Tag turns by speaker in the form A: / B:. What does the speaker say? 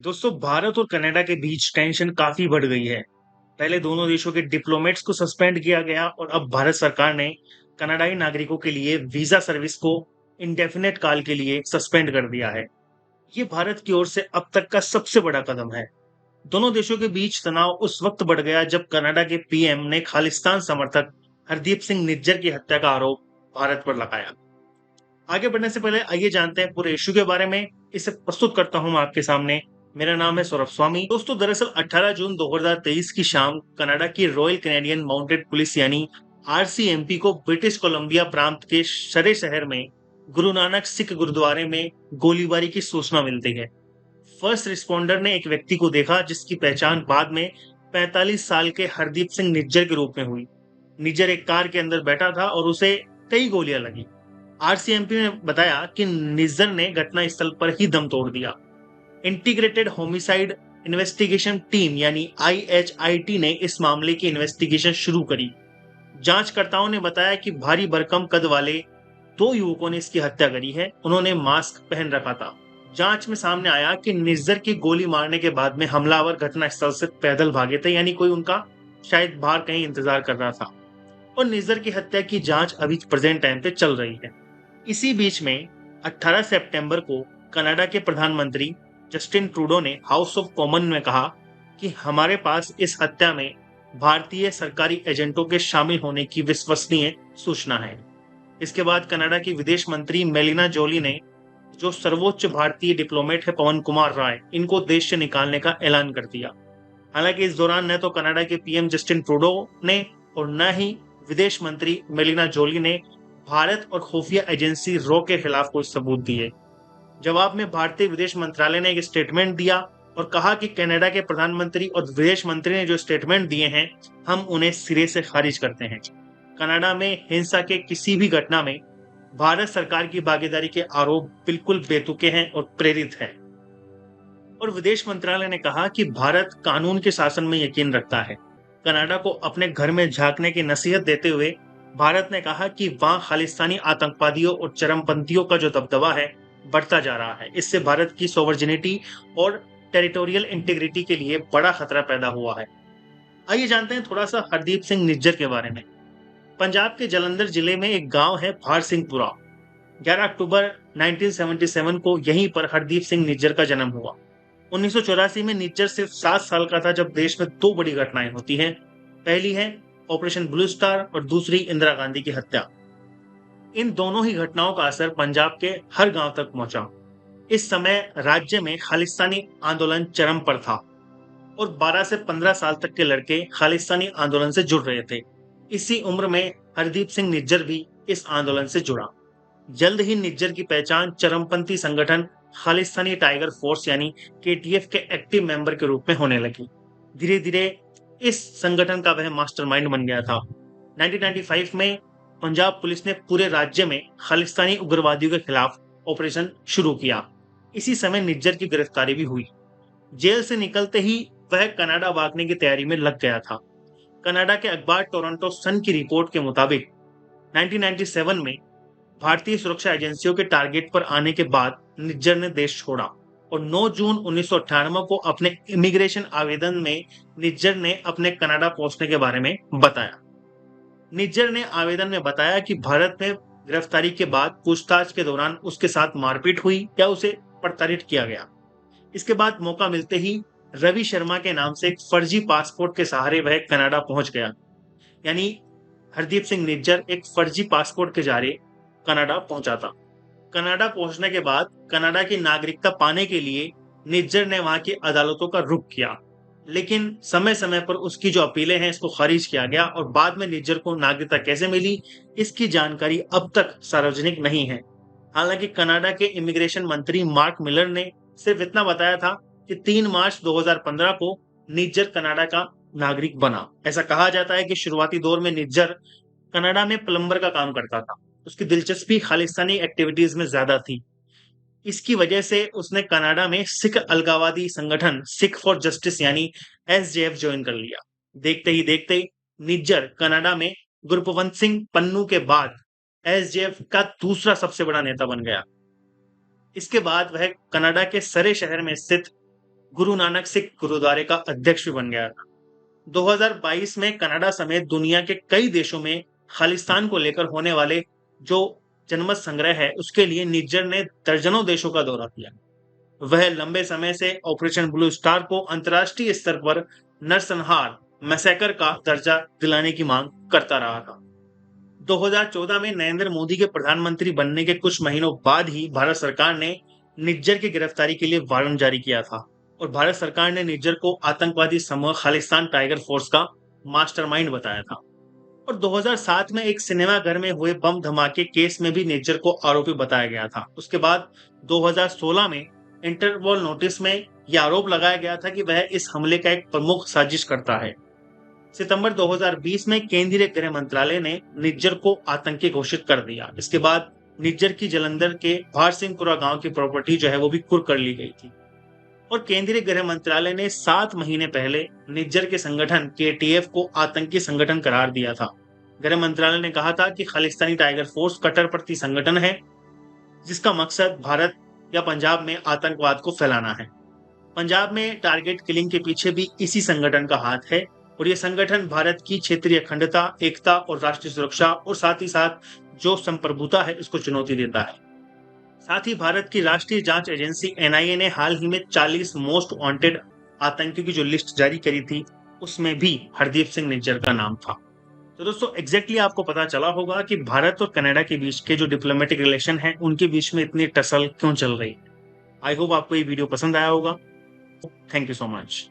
A: दोस्तों, भारत और कनाडा के बीच टेंशन काफी बढ़ गई है। पहले दोनों देशों के डिप्लोमेट्स को सस्पेंड किया गया और अब भारत सरकार ने कनाडाई नागरिकों के लिए वीजा सर्विस को इंडेफिनेट काल के लिए सस्पेंड कर दिया है। ये भारत की ओर से अब तक का सबसे बड़ा कदम है। दोनों देशों के बीच तनाव उस वक्त बढ़ गया जब कनाडा के पीएम ने खालिस्तान समर्थक हरदीप सिंह निज्जर की हत्या का आरोप भारत पर लगाया। आगे बढ़ने से पहले आइए जानते हैं पूरे इश्यू के बारे में। इसे प्रस्तुत करता हूं मैं आपके सामने। मेरा नाम है सौरभ स्वामी। दोस्तों, दरअसल 18 जून 2023 की शाम कनाडा की रॉयल कैनेडियन माउंटेड पुलिस यानी आरसीएमपी को ब्रिटिश कोलंबिया प्रांत के सरे शहर में गुरु नानक सिख गुरुद्वारे में गोलीबारी की सूचना मिलती है। फर्स्ट रिस्पॉन्डर ने एक व्यक्ति को देखा जिसकी पहचान बाद में 45 साल के हरदीप सिंह निज्जर के रूप में हुई। निज्जर एक कार के अंदर बैठा था और उसे कई गोलियां लगी। आरसीएमपी ने बताया कि निज्जर ने घटनास्थल पर ही दम तोड़ दिया। इंटीग्रेटेड होमिसाइड इन्वेस्टिगेशन टीम यानी आईएचआईटी ने इस मामले की इन्वेस्टिगेशन शुरू करी। जांचकर्ताओं ने बताया कि भारी भरकम कद वाले दो युवकों ने इसकी हत्या करी है। उन्होंने मास्क पहन रखा था। जांच में सामने आया कि निज्जर की गोली मारने के बाद में हमलावर घटनास्थल से पैदल भागे थे, यानी कोई उनका शायद बाहर कहीं इंतजार कर रहा था। और निज्जर की हत्या की जांच अभी प्रेजेंट टाइम पे चल रही है। इसी बीच में 18 सितंबर को कनाडा के प्रधानमंत्री जस्टिन ट्रूडो ने हाउस ऑफ कॉमन में कहा कि हमारे पास इस हत्या में भारतीय सरकारी एजेंटों के शामिल होने की विश्वसनीय सूचना है। इसके बाद कनाडा की विदेश मंत्री मेलिना जोली ने, जो सर्वोच्च भारतीय डिप्लोमेट है पवन कुमार राय, इनको देश से निकालने का ऐलान कर दिया। हालांकि इस दौरान न तो कनाडा के पीएम जस्टिन ट्रूडो ने और न ही विदेश मंत्री मेलिना जोली ने भारत और खुफिया एजेंसी रॉ के खिलाफ कोई सबूत दिए। जवाब में भारतीय विदेश मंत्रालय ने एक स्टेटमेंट दिया और कहा कि कनाडा के प्रधानमंत्री और विदेश मंत्री ने जो स्टेटमेंट दिए हैं, हम उन्हें सिरे से खारिज करते हैं। कनाडा में हिंसा के किसी भी घटना में भारत सरकार की भागीदारी के आरोप बिल्कुल बेतुके हैं और प्रेरित हैं। और विदेश मंत्रालय ने कहा कि भारत कानून के शासन में यकीन रखता है। कनाडा को अपने घर में झांकने की नसीहत देते हुए भारत ने कहा कि वहां खालिस्तानी आतंकवादियों और चरमपंथियों का जो दबदबा है बढ़ता जा रहा है। इससे भारत की सोवर्जिनिटी और टेरिटोरियल इंटीग्रिटी के लिए बड़ा खतरा पैदा हुआ है। आइए जानते हैं थोड़ा सा हरदीप सिंह निज्जर के बारे में। पंजाब के जलंधर जिले में एक गांव है भार सिंहपुरा। 11 अक्टूबर 1977 को यहीं पर हरदीप सिंह निज्जर का जन्म हुआ। 1984 में निज्जर सिर्फ 7 साल का था जब देश में दो बड़ी घटनाएं होती हैं। पहली है ऑपरेशन ब्लू स्टार और दूसरी इंदिरा गांधी की हत्या। इन दोनों ही घटनाओं का असर पंजाब के हर गांव तक पहुंचा। इस समय राज्य में खालिस्तानी आंदोलन चरम पर था और 12 से 15 साल तक के लड़के खालिस्तानी आंदोलन से जुड़ रहे थे। इसी उम्र में हरदीप सिंह निज्जर भी इस आंदोलन से जुड़ा। जल्द ही निज्जर की पहचान चरमपंथी संगठन खालिस्तानी टाइगर फोर्स यानी केटीएफ के एक्टिव मेंबर के रूप में होने लगी। धीरे धीरे इस संगठन का वह मास्टरमाइंड बन गया था। 1995 में पंजाब पुलिस ने पूरे राज्य में खालिस्तानी उग्रवादियों के खिलाफ ऑपरेशन शुरू किया। इसी समय निज्जर की गिरफ्तारी भी हुई। जेल से निकलते ही वह कनाडा भागने की तैयारी में लग गया था। कनाडा के अखबार टोरंटो सन की रिपोर्ट के मुताबिक 1997 में भारतीय सुरक्षा एजेंसियों के टारगेट पर आने के बाद निज्जर ने देश छोड़ा और 9 जून 1998 को अपने इमिग्रेशन आवेदन में निज्जर ने अपने कनाडा पहुंचने के बारे में बताया। निज्जर ने आवेदन में बताया कि भारत में गिरफ्तारी के बाद पूछताछ के दौरान उसके साथ मारपीट हुई या उसे प्रताड़ित किया गया। इसके बाद मौका मिलते ही रवि शर्मा के नाम से एक फर्जी पासपोर्ट के सहारे वह कनाडा पहुंच गया। यानी हरदीप सिंह निज्जर एक फर्जी पासपोर्ट के जरिए कनाडा पहुंचा था। कनाडा पहुंचने के बाद कनाडा की नागरिकता पाने के लिए निज्जर ने वहां की अदालतों का रुख किया, लेकिन समय समय पर उसकी जो अपीलें हैं इसको खारिज किया गया और बाद में निज्जर को नागरिकता कैसे मिली इसकी जानकारी अब तक सार्वजनिक नहीं है। हालांकि कनाडा के इमिग्रेशन मंत्री मार्क मिलर ने सिर्फ इतना बताया था कि 3 मार्च 2015 को निज्जर कनाडा का नागरिक बना। ऐसा कहा जाता है कि शुरुआती दौर में निज्जर कनाडा में प्लम्बर का काम करता था। उसकी दिलचस्पी खालिस्तानी एक्टिविटीज में ज्यादा थी। इसकी वजह से उसने कनाडा में सिख अलगाववादी संगठन सिख फॉर जस्टिस यानी एसजेएफ ज्वाइन कर लिया। देखते ही देखते निज्जर कनाडा में गुरपवंत सिंह पन्नू के बाद एसजेएफ का दूसरा सबसे बड़ा नेता बन गया। इसके बाद वह कनाडा के सरे शहर में स्थित गुरु नानक सिख गुरुद्वारे का अध्यक्ष भी बन गया था। 2022 में कनाडा समेत दुनिया के कई देशों में खालिस्तान को लेकर होने वाले जो जनमत संग्रह है, उसके लिए निज्जर ने दर्जनों देशों का दौरा किया। वह लंबे समय से ऑपरेशन ब्लू स्टार को अंतर्राष्ट्रीय स्तर पर नरसंहार मैसेकर का दर्जा दिलाने की मांग करता रहा था। 2014 में नरेंद्र मोदी के प्रधानमंत्री बनने के कुछ महीनों बाद ही भारत सरकार ने निज्जर की गिरफ्तारी के लिए वारंट जारी किया था और भारत सरकार ने निज्जर को आतंकवादी समूह खालिस्तान टाइगर फोर्स का मास्टरमाइंड बताया था। और 2007 में एक सिनेमा घर में हुए बम धमाके केस में भी निज्जर को आरोपी बताया गया था। उसके बाद 2016 में इंटरपोल नोटिस में यह आरोप लगाया गया था कि वह इस हमले का एक प्रमुख साजिश करता है। सितंबर 2020 में केंद्रीय गृह मंत्रालय ने निज्जर को आतंकी घोषित कर दिया। इसके बाद निज्जर की जलंधर के भारसिंहपुरा गांव की प्रॉपर्टी जो है वो भी कुर्क कर ली गई थी। और केंद्रीय गृह मंत्रालय ने 7 महीने पहले निज्जर के संगठन केटीएफ को आतंकी संगठन करार दिया था। गृह मंत्रालय ने कहा था कि खालिस्तानी टाइगर फोर्स कट्टरपंथी संगठन है जिसका मकसद भारत या पंजाब में आतंकवाद को फैलाना है। पंजाब में टारगेट किलिंग के पीछे भी इसी संगठन का हाथ है और यह संगठन भारत की क्षेत्रीय अखंडता, एकता और राष्ट्रीय सुरक्षा और साथ ही साथ जो संप्रभुता है उसको चुनौती देता है। साथ ही भारत की राष्ट्रीय जांच एजेंसी एनआईए ने हाल ही में 40 मोस्ट वांटेड आतंकियों की जो लिस्ट जारी करी थी उसमें भी हरदीप सिंह निज्जर का नाम था। तो दोस्तों एग्जैक्टली आपको पता चला होगा कि भारत और कनाडा के बीच के जो डिप्लोमेटिक रिलेशन है उनके बीच में इतनी टसल क्यों चल रही है। आई होप आपको ये वीडियो पसंद आया होगा। Thank you so much.